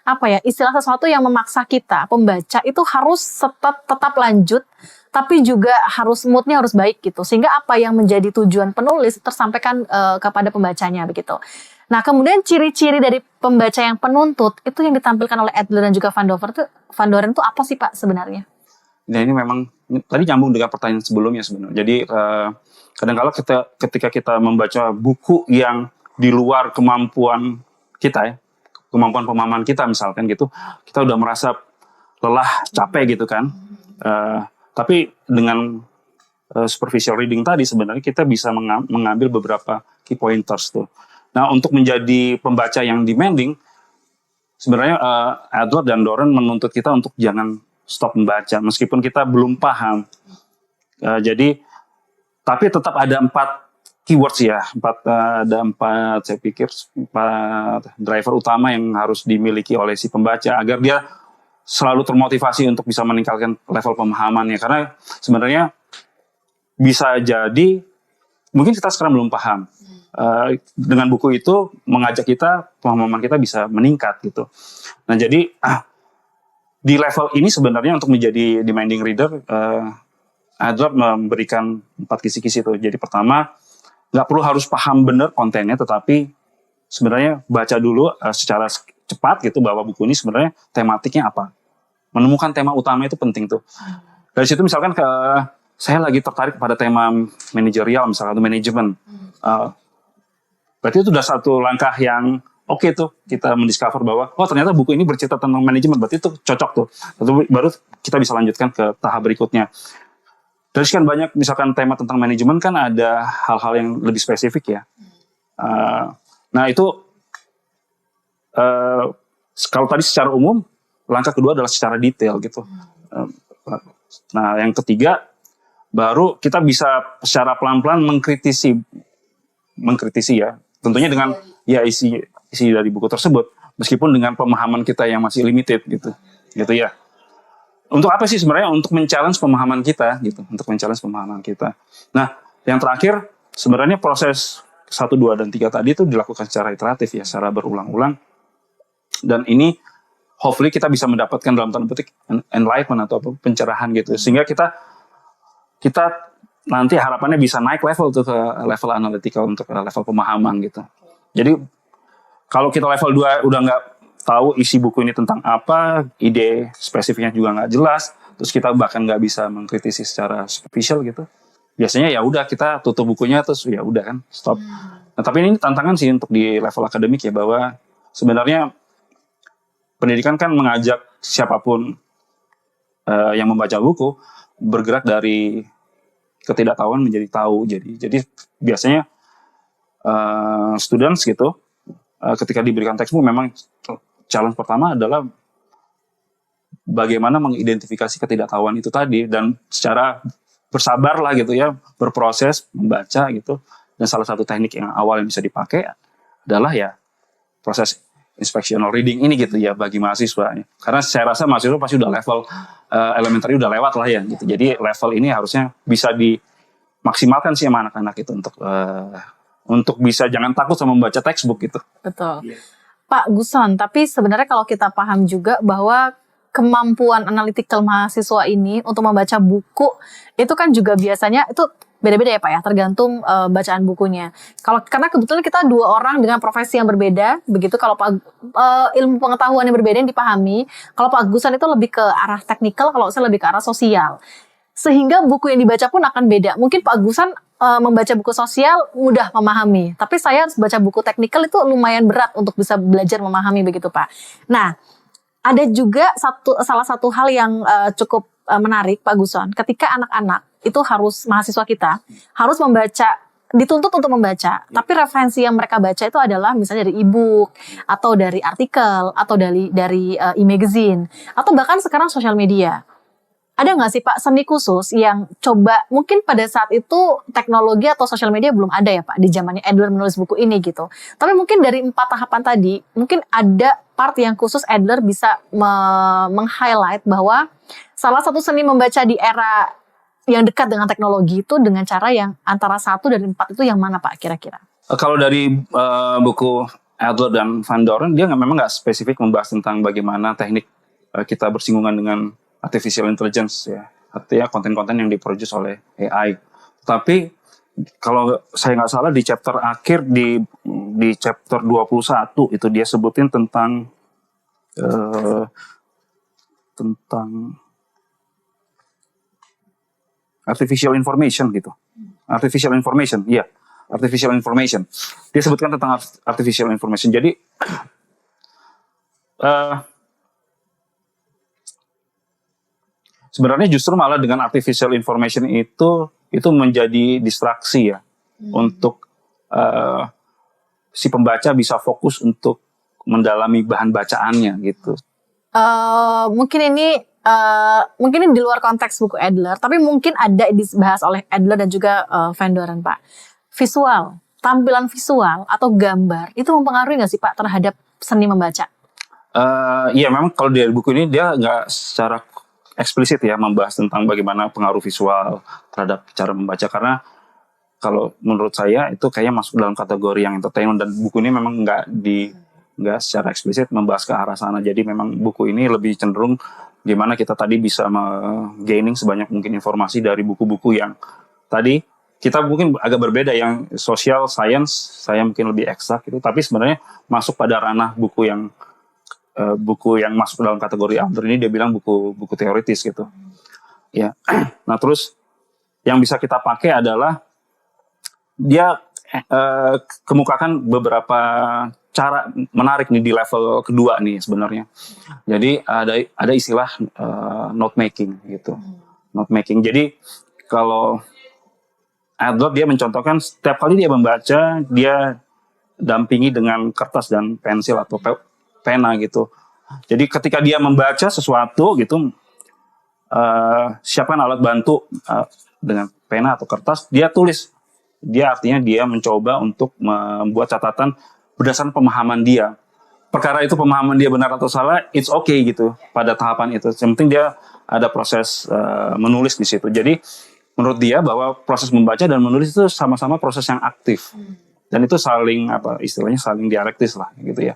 apa ya, istilah sesuatu yang memaksa kita pembaca itu harus tetap lanjut, tapi juga harus moodnya harus baik gitu, sehingga apa yang menjadi tujuan penulis tersampaikan kepada pembacanya begitu. Nah, kemudian ciri-ciri dari pembaca yang penuntut itu yang ditampilkan oleh Adler dan juga Van Doren itu apa sih Pak sebenarnya? Nah, ini memang tadi nyambung dengan pertanyaan sebelumnya sebenarnya. Jadi kadang-kala ketika kita membaca buku yang di luar kemampuan kita ya, kemampuan pemahaman kita misalkan gitu, kita udah merasa lelah, capek gitu kan. Tapi dengan superficial reading tadi sebenarnya kita bisa mengambil beberapa key pointers tuh. Nah, untuk menjadi pembaca yang demanding, sebenarnya Adler dan Doren menuntut kita untuk jangan stop membaca meskipun kita belum paham. Jadi tapi tetap ada 4 keywords ya, ada 4 saya pikir 4 driver utama yang harus dimiliki oleh si pembaca agar dia selalu termotivasi untuk bisa meningkatkan level pemahamannya. Karena sebenarnya bisa jadi mungkin kita sekarang belum paham. Dengan buku itu mengajak kita, pemahaman kita bisa meningkat gitu. Nah, jadi di level ini sebenarnya untuk menjadi demanding reader, Adler memberikan 4 kisi-kisi itu. Jadi pertama, nggak perlu harus paham benar kontennya, tetapi sebenarnya baca dulu secara cepat gitu bahwa buku ini sebenarnya tematiknya apa. Menemukan tema utama itu penting tuh. Dari situ misalkan saya lagi tertarik pada tema manajerial misalkan atau manajemen. Berarti itu sudah satu langkah yang oke tuh, kita mendiscover bahwa ternyata buku ini bercerita tentang manajemen, berarti itu cocok tuh. Lalu baru kita bisa lanjutkan ke tahap berikutnya. Dari sekian banyak misalkan tema tentang manajemen kan ada hal-hal yang lebih spesifik ya. Nah itu kalau tadi secara umum, langkah kedua adalah secara detail gitu. Nah yang ketiga baru kita bisa secara pelan-pelan mengkritisi ya. Tentunya dengan ya isi dari buku tersebut, meskipun dengan pemahaman kita yang masih limited gitu ya. Untuk apa sih sebenarnya? Untuk men-challenge pemahaman kita gitu, Nah, yang terakhir sebenarnya proses 1, 2, dan 3 tadi itu dilakukan secara iteratif ya, secara berulang-ulang. Dan ini hopefully kita bisa mendapatkan dalam tanda petik enlightenment atau pencerahan gitu, sehingga kita nanti harapannya bisa naik level tuh ke level analytical untuk level pemahaman gitu. Jadi kalau kita level 2 udah nggak tahu isi buku ini tentang apa, ide spesifiknya juga nggak jelas, terus kita bahkan nggak bisa mengkritisi secara superficial gitu. Biasanya ya udah kita tutup bukunya terus ya udah kan stop. Nah, tapi ini tantangan sih untuk di level akademik ya, bahwa sebenarnya pendidikan kan mengajak siapapun yang membaca buku bergerak dari ketidaktahuan menjadi tahu. Jadi biasanya students gitu ketika diberikan textbook memang challenge pertama adalah bagaimana mengidentifikasi ketidaktahuan itu tadi, dan secara bersabar lah gitu ya, berproses membaca gitu. Dan salah satu teknik yang awal yang bisa dipakai adalah ya proses inspectional reading ini gitu ya bagi mahasiswa. Karena saya rasa mahasiswa pasti udah level elementary udah lewat lah ya gitu. Jadi level ini harusnya bisa dimaksimalkan sih sama anak-anak itu untuk bisa jangan takut sama membaca textbook gitu. Betul. Yeah. Pak Guson, tapi sebenarnya kalau kita paham juga bahwa kemampuan analytical mahasiswa ini untuk membaca buku itu kan juga biasanya itu beda-beda ya Pak ya, tergantung bacaan bukunya. Karena kebetulan kita dua orang dengan profesi yang berbeda, begitu kalau ilmu pengetahuan yang berbeda yang dipahami. Kalau Pak Agusan itu lebih ke arah teknikal, kalau saya lebih ke arah sosial. Sehingga buku yang dibaca pun akan beda. Mungkin Pak Agusan membaca buku sosial mudah memahami, tapi saya harus baca buku teknikal itu lumayan berat untuk bisa belajar memahami begitu Pak. Nah, ada juga salah satu hal yang cukup menarik Pak Agusan, ketika anak-anak itu mahasiswa kita harus membaca, dituntut untuk membaca, tapi referensi yang mereka baca itu adalah misalnya dari e-book atau dari artikel atau dari e-magazine atau bahkan sekarang sosial media. Ada nggak sih Pak seni khusus yang coba, mungkin pada saat itu teknologi atau sosial media belum ada ya Pak di zamannya Adler menulis buku ini gitu. Tapi mungkin dari 4 tahapan tadi, mungkin ada part yang khusus Adler bisa meng-highlight bahwa salah satu seni membaca di era yang dekat dengan teknologi itu dengan cara yang antara 1 dari 4 itu yang mana Pak kira-kira? Kalau dari buku Adler dan Van Doren, dia memang nggak spesifik membahas tentang bagaimana teknik kita bersinggungan dengan artificial intelligence ya, artinya konten-konten yang diproduce oleh AI. Tapi kalau saya nggak salah di chapter akhir di chapter 21 itu dia sebutin tentang artificial information gitu. Artificial information, iya. Artificial information. Dia sebutkan tentang artificial information. Jadi sebenarnya justru malah dengan artificial information itu menjadi distraksi ya untuk si pembaca bisa fokus untuk mendalami bahan bacaannya gitu. Mungkin ini di luar konteks buku Adler, tapi mungkin ada dibahas oleh Adler dan juga Van Doren Pak. Visual, tampilan visual atau gambar itu mempengaruhi nggak sih Pak terhadap seni membaca? Iya memang kalau dari buku ini dia nggak secara eksplisit ya membahas tentang bagaimana pengaruh visual terhadap cara membaca, karena kalau menurut saya itu kayaknya masuk dalam kategori yang entertainment dan buku ini memang nggak secara eksplisit membahas ke arah sana. Jadi memang buku ini lebih cenderung gimana kita tadi bisa gaining sebanyak mungkin informasi dari buku-buku yang tadi kita mungkin agak berbeda, yang social science saya mungkin lebih eksak gitu, tapi sebenarnya masuk pada ranah buku yang masuk dalam kategori Adler ini dia bilang buku teoritis gitu. Ya. Nah, terus yang bisa kita pakai adalah dia kemukakan beberapa cara menarik nih di level kedua nih sebenarnya. Jadi ada istilah note making gitu. Note making. Jadi kalau Adler dia mencontohkan setiap kali dia membaca dia dampingi dengan kertas dan pensil atau pena gitu. Jadi ketika dia membaca sesuatu gitu, siapkan alat bantu dengan pena atau kertas, dia tulis. Dia artinya dia mencoba untuk membuat catatan berdasarkan pemahaman dia. Perkara itu pemahaman dia benar atau salah, it's okay gitu pada tahapan itu. Yang penting dia ada proses menulis di situ. Jadi menurut dia bahwa proses membaca dan menulis itu sama-sama proses yang aktif. Dan itu saling saling dialektis lah gitu ya.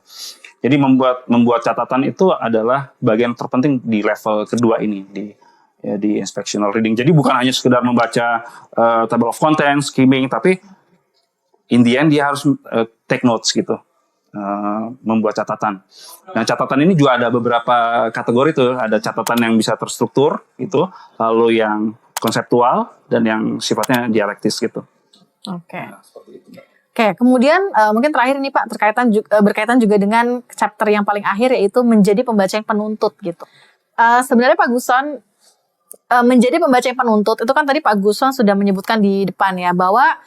Jadi membuat catatan itu adalah bagian terpenting di level kedua ini di inspectional reading. Jadi bukan hanya sekedar membaca table of contents, skimming, tapi in the end dia harus take notes gitu, membuat catatan. Nah catatan ini juga ada beberapa kategori tuh, ada catatan yang bisa terstruktur gitu, lalu yang konseptual dan yang sifatnya dialektis gitu. Oke. Oke, kemudian mungkin terakhir nih Pak berkaitan juga dengan chapter yang paling akhir yaitu menjadi pembaca yang penuntut gitu. Sebenarnya Pak Agusan menjadi pembaca yang penuntut itu kan tadi Pak Agusan sudah menyebutkan di depan ya bahwa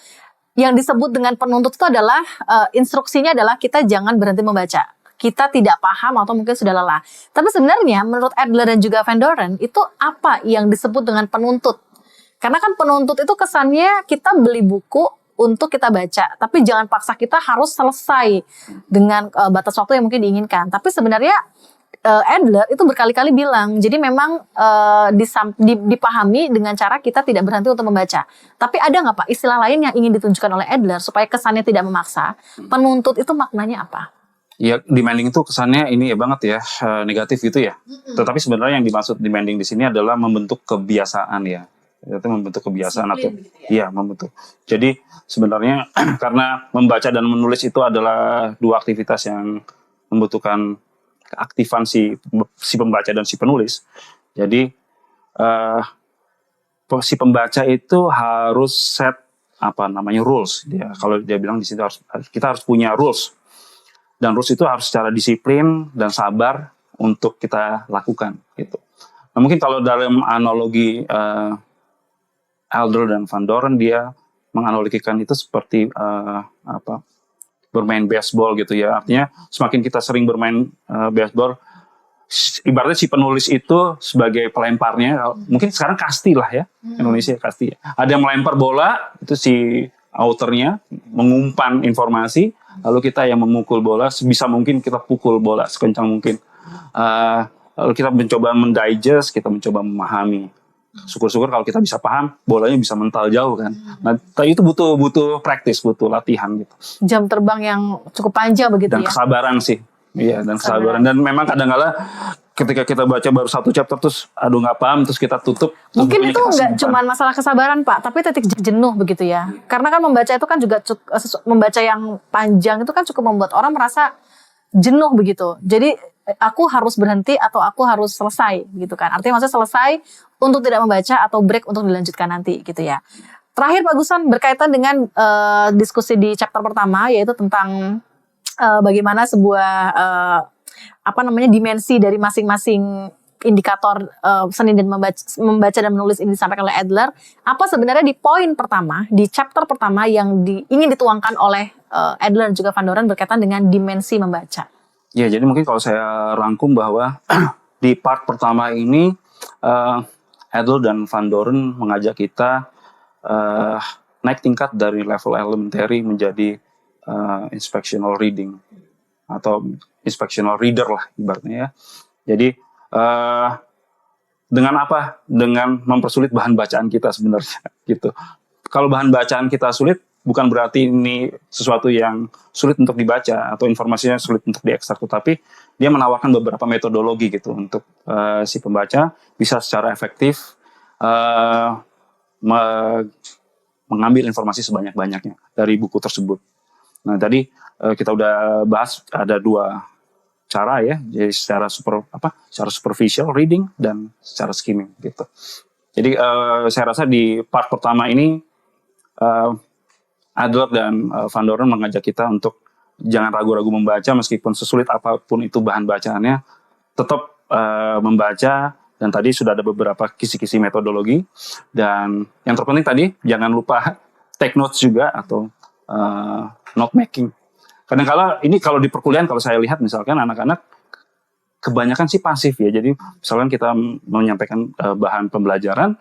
yang disebut dengan penuntut itu adalah instruksinya adalah kita jangan berhenti membaca. Kita tidak paham atau mungkin sudah lelah. Tapi sebenarnya menurut Adler dan juga Van Doren itu apa yang disebut dengan penuntut? Karena kan penuntut itu kesannya kita beli buku untuk kita baca, tapi jangan paksa kita harus selesai dengan batas waktu yang mungkin diinginkan. Tapi sebenarnya Adler itu berkali-kali bilang, jadi memang dipahami dengan cara kita tidak berhenti untuk membaca. Tapi ada nggak Pak istilah lain yang ingin ditunjukkan oleh Adler supaya kesannya tidak memaksa? Penuntut itu maknanya apa? Ya, demanding itu kesannya ini ya banget ya, negatif gitu ya. Tetapi sebenarnya yang dimaksud demanding di sini adalah membentuk kebiasaan ya. Itu membentuk kebiasaan atau iya membentuk. Jadi sebenarnya karena membaca dan menulis itu adalah dua aktivitas yang membutuhkan keaktifan si pembaca dan si penulis. Jadi eh, si pembaca itu harus set apa namanya rules. Kalau dia bilang di sini kita harus punya rules. Dan rules itu harus secara disiplin dan sabar untuk kita lakukan gitu. Nah, mungkin kalau dalam analogi Adler dan Van Doren, dia menganalogikan itu seperti bermain baseball gitu ya. Artinya semakin kita sering bermain baseball, ibaratnya si penulis itu sebagai pelemparnya, mungkin sekarang kasti lah ya, Indonesia kasti ya. Ada yang melempar bola, itu si authornya mengumpan informasi, lalu kita yang memukul bola, sebisa mungkin kita pukul bola sekencang mungkin. Lalu kita mencoba mendigest, kita mencoba memahami. Syukur-syukur kalau kita bisa paham, bolanya bisa mental jauh kan. Nah, itu butuh praktis, butuh latihan gitu. Jam terbang yang cukup panjang begitu dan ya. Dan kesabaran sih. Iya, dan kesabaran. Dan memang kadang-kala ketika kita baca baru satu chapter terus aduh nggak paham, terus kita tutup. Mungkin itu nggak cuma masalah kesabaran Pak, tapi titik jenuh begitu ya. Karena kan membaca itu kan juga membaca yang panjang itu kan cukup membuat orang merasa jenuh begitu. Jadi aku harus berhenti atau aku harus selesai gitu kan. Artinya maksudnya selesai untuk tidak membaca atau break untuk dilanjutkan nanti gitu ya. Terakhir Pak Guson berkaitan dengan diskusi di chapter pertama yaitu tentang bagaimana sebuah dimensi dari masing-masing indikator seni dan membaca dan menulis ini disampaikan oleh Adler. Apa sebenarnya di poin pertama, di chapter pertama yang ingin dituangkan oleh Adler dan juga Van Doren berkaitan dengan dimensi membaca? Ya, jadi mungkin kalau saya rangkum bahwa di part pertama ini Adler dan Van Doren mengajak kita naik tingkat dari level elementary menjadi inspectional reading atau inspectional reader lah ibaratnya ya. Jadi dengan apa? Dengan mempersulit bahan bacaan kita sebenarnya gitu. Kalau bahan bacaan kita sulit, bukan berarti ini sesuatu yang sulit untuk dibaca atau informasinya sulit untuk diekstrak, tetapi dia menawarkan beberapa metodologi gitu untuk si pembaca bisa secara efektif mengambil informasi sebanyak-banyaknya dari buku tersebut. Nah, tadi kita udah bahas ada dua cara ya, jadi secara superficial reading dan secara skimming gitu. Jadi saya rasa di part pertama ini Adler dan Van Doren mengajak kita untuk jangan ragu-ragu membaca meskipun sesulit apapun itu bahan bacaannya, tetap membaca. Dan tadi sudah ada beberapa kisi-kisi metodologi. Dan yang terpenting tadi jangan lupa take notes juga atau note making. Kadang-kala ini kalau di perkuliahan kalau saya lihat misalkan anak-anak kebanyakan sih pasif ya. Jadi misalkan kita menyampaikan bahan pembelajaran,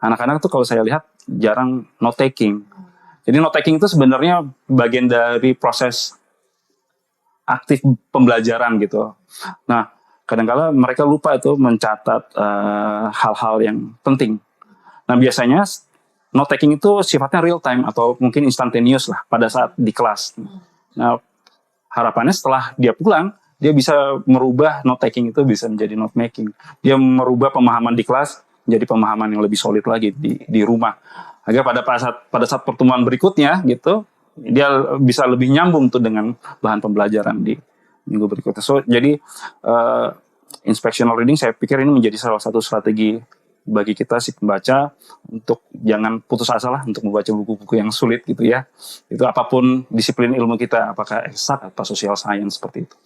anak-anak tuh kalau saya lihat jarang note taking. Jadi note taking itu sebenarnya bagian dari proses aktif pembelajaran gitu. Nah, kadang-kala mereka lupa itu mencatat hal-hal yang penting. Nah, biasanya note taking itu sifatnya real time atau mungkin instantaneous lah pada saat di kelas. Nah, harapannya setelah dia pulang, dia bisa merubah note taking itu bisa menjadi note making. Dia merubah pemahaman di kelas menjadi pemahaman yang lebih solid lagi di rumah. Agar pada saat pertemuan berikutnya gitu, dia bisa lebih nyambung tuh dengan bahan pembelajaran di minggu berikutnya. So, jadi inspectional reading saya pikir ini menjadi salah satu strategi bagi kita si pembaca untuk jangan putus asa lah untuk membaca buku-buku yang sulit gitu ya. Itu apapun disiplin ilmu kita, apakah eksak atau social science seperti itu.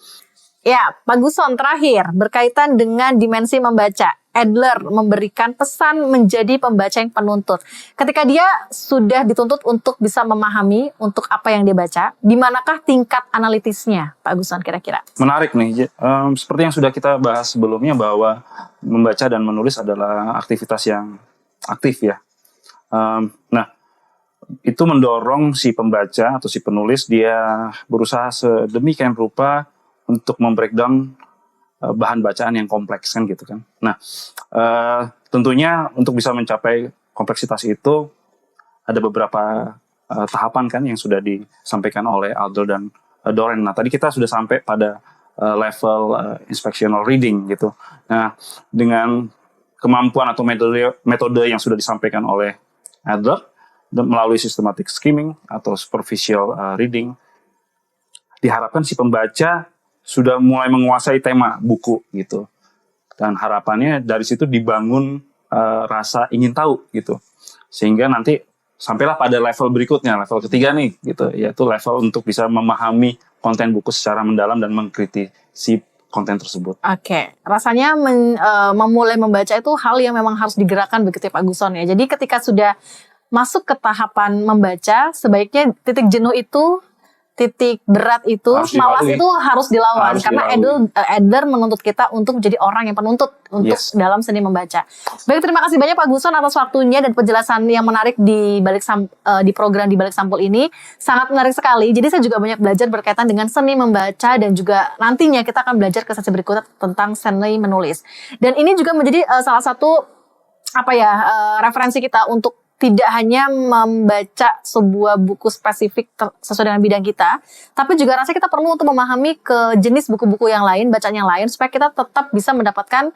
Ya, Pak Guson terakhir berkaitan dengan dimensi membaca. Adler memberikan pesan menjadi pembaca yang penuntut. Ketika dia sudah dituntut untuk bisa memahami untuk apa yang dia baca, di manakah tingkat analitisnya, Pak Guson kira-kira? Menarik nih, seperti yang sudah kita bahas sebelumnya bahwa membaca dan menulis adalah aktivitas yang aktif ya. Nah, itu mendorong si pembaca atau si penulis dia berusaha sedemikian rupa untuk membreakdown bahan bacaan yang kompleks kan gitu kan. Nah, tentunya untuk bisa mencapai kompleksitas itu, ada beberapa tahapan kan yang sudah disampaikan oleh Adler dan Doren. Nah, tadi kita sudah sampai pada level inspectional reading gitu. Nah, dengan kemampuan atau metode yang sudah disampaikan oleh Adler melalui systematic skimming atau superficial reading, diharapkan si pembaca sudah mulai menguasai tema buku gitu. Dan harapannya dari situ dibangun rasa ingin tahu gitu. Sehingga nanti sampailah pada level berikutnya, level ketiga nih gitu, yaitu level untuk bisa memahami konten buku secara mendalam dan mengkritisi konten tersebut. Oke, rasanya memulai membaca itu hal yang memang harus digerakkan begitu ya Pak Guson ya. Jadi ketika sudah masuk ke tahapan membaca, sebaiknya titik jenuh itu, titik berat itu, malas itu harus dilawan. Karena Adler menuntut kita untuk menjadi orang yang penuntut untuk dalam seni membaca. Baik, terima kasih banyak Pak Guson atas waktunya dan penjelasan yang menarik di program di balik sampul ini. Sangat menarik sekali. Jadi saya juga banyak belajar berkaitan dengan seni membaca dan juga nantinya kita akan belajar ke sesi berikutnya tentang seni menulis. Dan ini juga menjadi salah satu referensi kita untuk tidak hanya membaca sebuah buku spesifik sesuai dengan bidang kita, tapi juga rasanya kita perlu untuk memahami ke jenis buku-buku yang lain, bacaan yang lain, supaya kita tetap bisa mendapatkan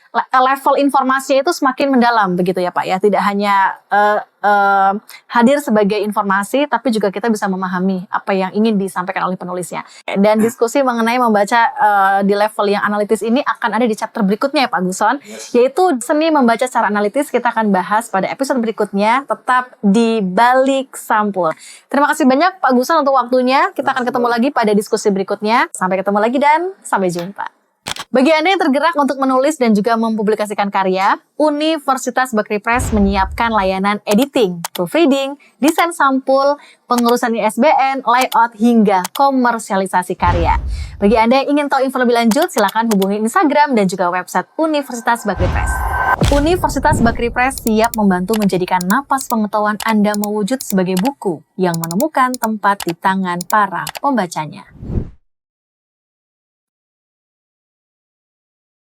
level informasinya itu semakin mendalam begitu ya Pak ya. Tidak hanya hadir sebagai informasi, tapi juga kita bisa memahami apa yang ingin disampaikan oleh penulisnya. Dan diskusi mengenai membaca di level yang analitis ini akan ada di chapter berikutnya ya Pak Guson, yaitu seni membaca secara analitis. Kita akan bahas pada episode berikutnya, tetap di balik sampul. Terima kasih banyak Pak Guson untuk waktunya. Kita akan ketemu lagi pada diskusi berikutnya. Sampai ketemu lagi dan sampai jumpa. Bagi Anda yang tergerak untuk menulis dan juga mempublikasikan karya, Universitas Bakri Press menyiapkan layanan editing, proofreading, desain sampul, pengurusan ISBN, layout, hingga komersialisasi karya. Bagi Anda yang ingin tahu info lebih lanjut, silakan hubungi Instagram dan juga website Universitas Bakri Press. Universitas Bakri Press siap membantu menjadikan napas pengetahuan Anda mewujud sebagai buku yang menemukan tempat di tangan para pembacanya.